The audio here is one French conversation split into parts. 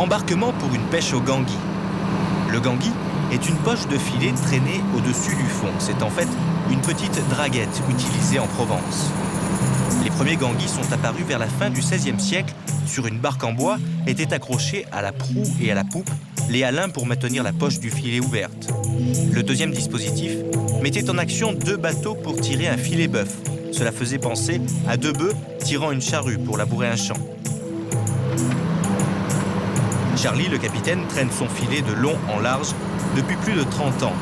Embarquement pour une pêche au gangui. Le gangui est une poche de filet traînée au-dessus du fond. C'est en fait une petite draguette utilisée en Provence. Les premiers ganguis sont apparus vers la fin du XVIe siècle. Sur une barque en bois étaient accrochés à la proue et à la poupe les halins pour maintenir la poche du filet ouverte. Le deuxième dispositif mettait en action 2 bateaux pour tirer un filet bœuf. Cela faisait penser à 2 bœufs tirant une charrue pour labourer un champ. Charlie, le capitaine, traîne son filet de long en large depuis plus de 30 ans.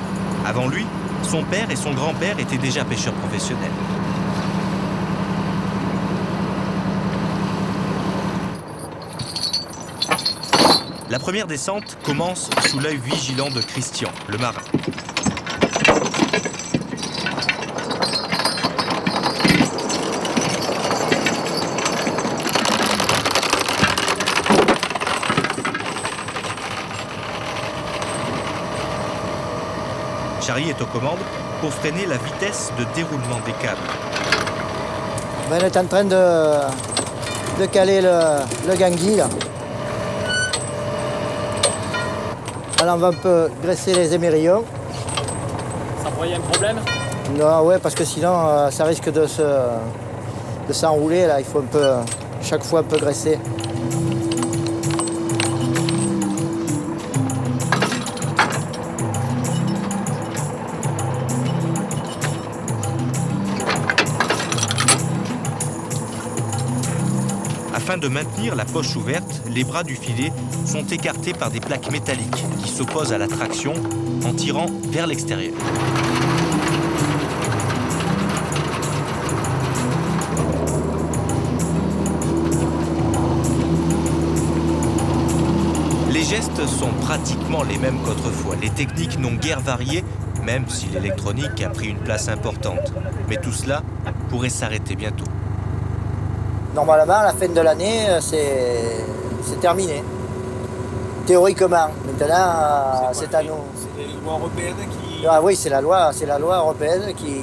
Avant lui, son père et son grand-père étaient déjà pêcheurs professionnels. La première descente commence sous l'œil vigilant de Christian, le marin. Charlie est aux commandes pour freiner la vitesse de déroulement des câbles. On est en train de caler le gangui là. Alors on va un peu graisser les émerillons. Ça pourrait y avoir un problème? Non, ouais, parce que sinon ça risque de s'enrouler là. Il faut un peu, chaque fois un peu graisser. Afin de maintenir la poche ouverte, les bras du filet sont écartés par des plaques métalliques qui s'opposent à la traction en tirant vers l'extérieur. Les gestes sont pratiquement les mêmes qu'autrefois. Les techniques n'ont guère varié, même si l'électronique a pris une place importante. Mais tout cela pourrait s'arrêter bientôt. Normalement, à la fin de l'année, c'est terminé. Théoriquement. Maintenant, c'est à nous. C'est les lois européennes qui... Ah oui, c'est la loi européenne qui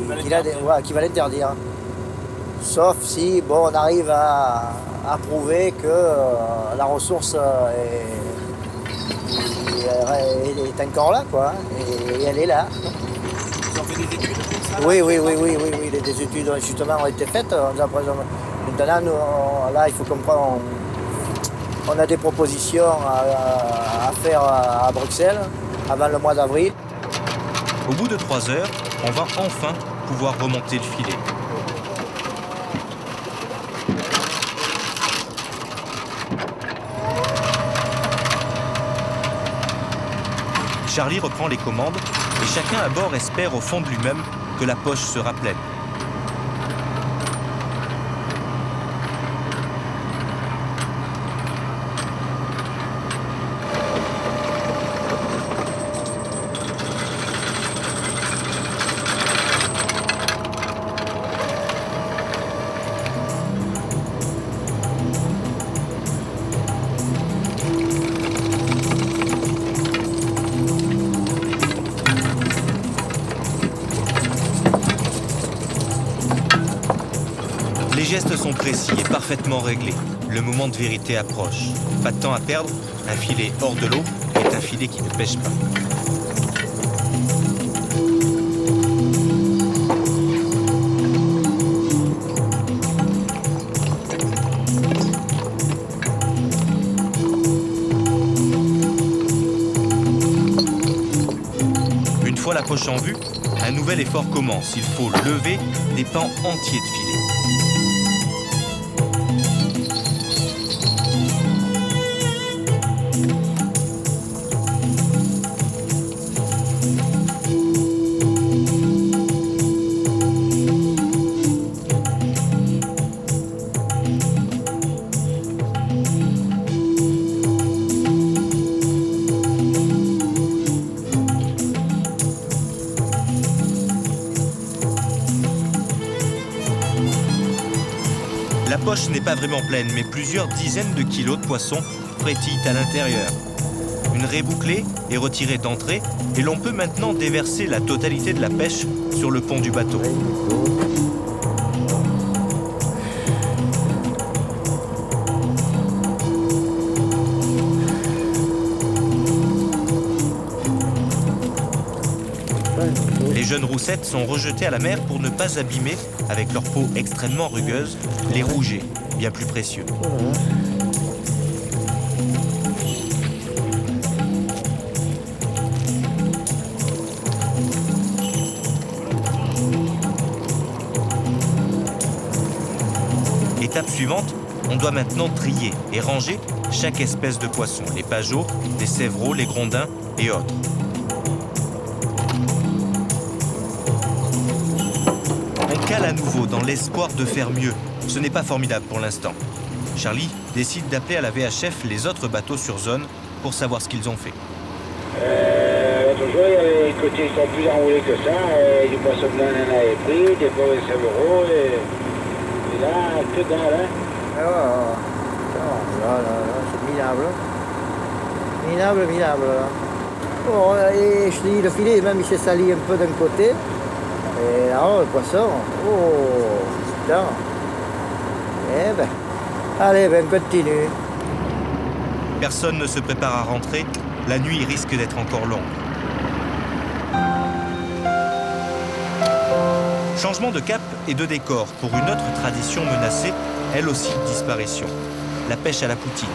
va l'interdire. Sauf si on arrive à prouver que la ressource est encore là, quoi. Et elle est là. Vous en faites des études comme ça? Oui. Des études justement ont été faites. Maintenant, là, il faut comprendre, on a des propositions à faire à Bruxelles avant le mois d'avril. Au bout de 3 heures, on va enfin pouvoir remonter le filet. Charlie reprend les commandes et chacun à bord espère au fond de lui-même que la poche sera pleine. Les gestes sont précis et parfaitement réglés. Le moment de vérité approche. Pas de temps à perdre, un filet hors de l'eau est un filet qui ne pêche pas. Une fois la poche en vue, un nouvel effort commence. Il faut lever des pans entiers de filet. La poche n'est pas vraiment pleine, mais plusieurs dizaines de kilos de poissons frétillent à l'intérieur. Une raie bouclée est retirée d'entrée et l'on peut maintenant déverser la totalité de la pêche sur le pont du bateau. jeunes roussettes sont rejetées à la mer pour ne pas abîmer, avec leur peau extrêmement rugueuse, les rougets, bien plus précieux. Étape suivante, on doit maintenant trier et ranger chaque espèce de poisson, les pageaux, les sévreaux, les grondins et autres. On cale à nouveau dans l'espoir de faire mieux. Ce n'est pas formidable pour l'instant. Charlie décide d'appeler à la VHF les autres bateaux sur zone pour savoir ce qu'ils ont fait. L'autre jour, il y avait des côtés qui sont plus enroulés que ça, et du poisson blanc, on en avait pris, des pauvres sévreaux, et là, que dalle, hein. Là, c'est minable. Minable. Bon, et je te dis, le filet, même il s'est sali un peu d'un côté. Et là, le poisson, oh, putain. Eh ben, allez, ben, continue. Personne ne se prépare à rentrer. La nuit risque d'être encore longue. Changement de cap et de décor pour une autre tradition menacée, elle aussi de disparition. La pêche à la poutine.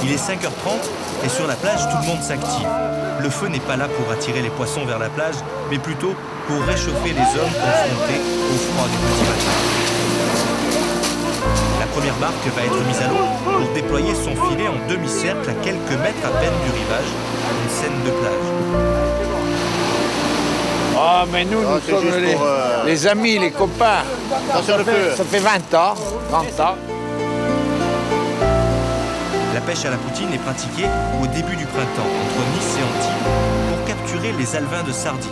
Il est 5h30 et sur la plage, tout le monde s'active. Le feu n'est pas là pour attirer les poissons vers la plage, mais plutôt pour réchauffer les hommes confrontés au froid du petit matin. La première barque va être mise à l'eau pour déployer son filet en demi-cercle à quelques mètres à peine du rivage, une scène de plage. Ah, mais nous sommes les amis, les copains. Ça fait 20 ans, 30 ans. La pêche à la poutine est pratiquée au début du printemps, entre Nice et Antibes, pour capturer les alevins de sardines.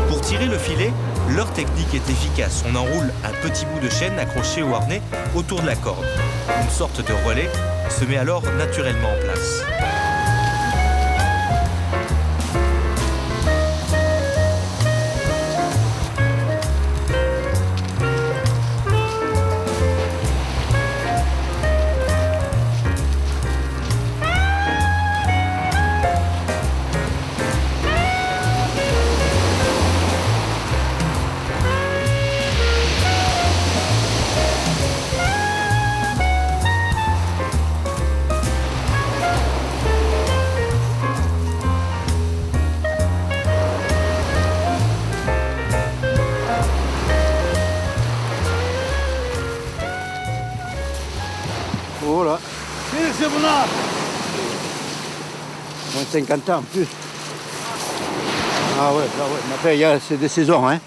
Pour tirer le filet, leur technique est efficace. On enroule un petit bout de chaîne accroché au harnais autour de la corde. Une sorte de relais se met alors naturellement en place. Voilà. C'est bon là. Moins 50 ans en plus. Ah ouais. Mais après, c'est des saisons, hein.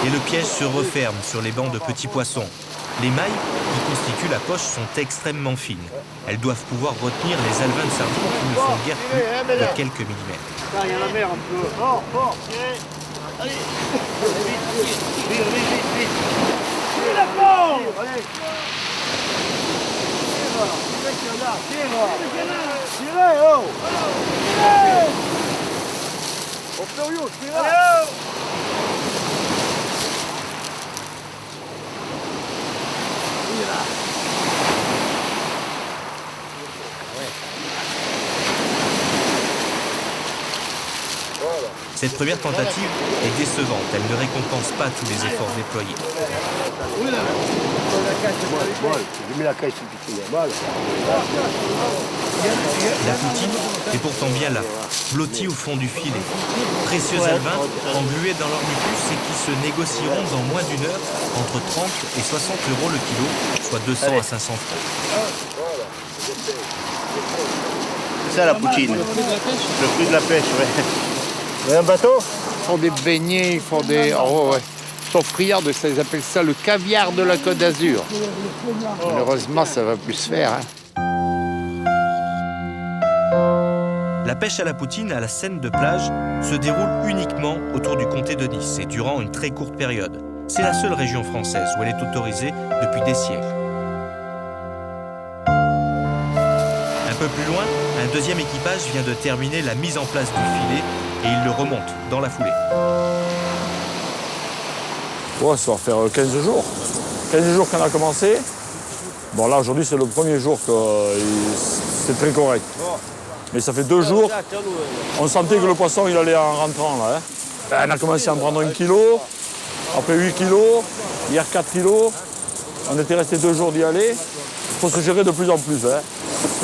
Et le piège se referme sur les bancs de petits poissons. Les mailles qui constituent la poche sont extrêmement fines. Elles doivent pouvoir retenir les alevins de sardines qui ne font guère plus de quelques millimètres. Là, il y a la mer un peu. Fort. Allez. Vite. Tire la porte. Allez. Tirez, oh. Au furieux, tirez. Cette première tentative est décevante. Elle ne récompense pas tous les efforts déployés. J'ai mis la caisse sur le pied. La poutine est pourtant bien là, blottie au fond du filet. Précieux alevins englués dans leur mucus et qui se négocieront dans moins d'une heure entre 30 et 60 euros le kilo, soit 200 à 500 francs. C'est ça la poutine. Le fruit de la pêche, ouais. Vous avez un bateau? Ils font des beignets, ils font des... Oh, ouais. Ils sont friands de ça, ils appellent ça le caviar de la Côte d'Azur. Malheureusement, ça va plus se faire. Hein. La pêche à la poutine à la Seine de plage se déroule uniquement autour du comté de Nice et durant une très courte période. C'est la seule région française où elle est autorisée depuis des siècles. Un peu plus loin, un deuxième équipage vient de terminer la mise en place du filet et il le remonte dans la foulée. Ouais, ça va faire 15 jours. 15 jours qu'on a commencé. Bon, là, aujourd'hui, c'est le premier jour que c'est très correct. Mais ça fait 2 jours, on sentait que le poisson, il allait en rentrant, là. On a commencé à en prendre 1 kilo, après 8 kilos, hier 4 kilos. On était resté 2 jours d'y aller. Il faut se gérer de plus en plus.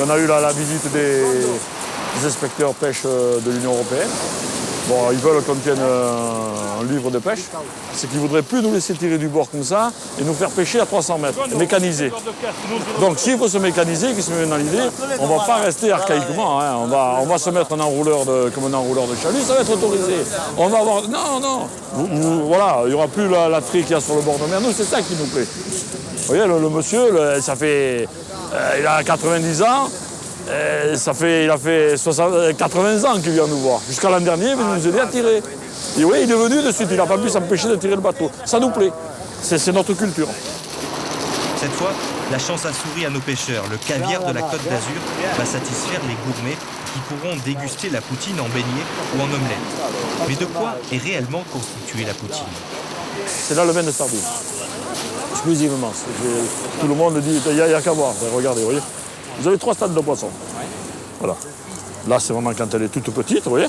On a eu la visite des inspecteurs pêche de l'Union européenne. Bon, ils veulent qu'on tienne un livre de pêche. C'est qu'ils ne voudraient plus nous laisser tirer du bord comme ça et nous faire pêcher à 300 mètres, mécanisé. Donc s'il faut se mécaniser, qu'ils se mettent dans l'idée, on ne va pas rester archaïquement. Hein. On va se mettre comme un enrouleur de chalut, ça va être autorisé. On va avoir... Non. Voilà, il n'y aura plus la trie qu'il y a sur le bord de mer. Nous, c'est ça qui nous plaît. Vous voyez, le monsieur, ça fait... il a 90 ans. Il a fait 80 ans qu'il vient nous voir. Jusqu'à l'an dernier, il venait nous aider à tirer. Et oui, il est venu de suite, il n'a pas pu s'empêcher de tirer le bateau. Ça nous plaît, c'est notre culture. Cette fois, la chance a souri à nos pêcheurs. Le caviar de la Côte d'Azur va satisfaire les gourmets qui pourront déguster la poutine en beignet ou en omelette. Mais de quoi est réellement constituée la poutine? C'est là le vin de sardine, exclusivement. Tout le monde dit, il n'y a qu'à voir. Regardez, vous voyez. Vous avez 3 stades de poisson. Voilà. Là, c'est vraiment quand elle est toute petite, vous voyez.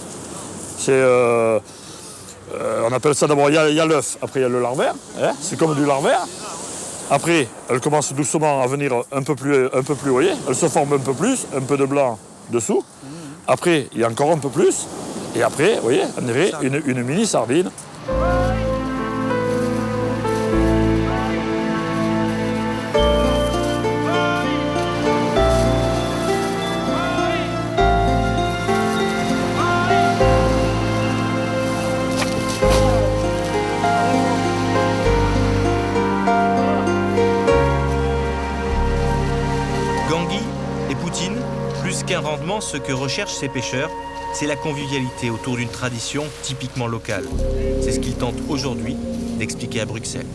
On appelle ça d'abord, il y a l'œuf, après il y a le larvaire. Hein, c'est comme du larvaire. Après, elle commence doucement à venir un peu plus, vous voyez. Elle se forme un peu plus, un peu de blanc dessous. Après, il y a encore un peu plus. Et après, vous voyez, on dirait une mini sardine. Qu'un rendement, ce que recherchent ces pêcheurs, c'est la convivialité autour d'une tradition typiquement locale. C'est ce qu'ils tentent aujourd'hui d'expliquer à Bruxelles.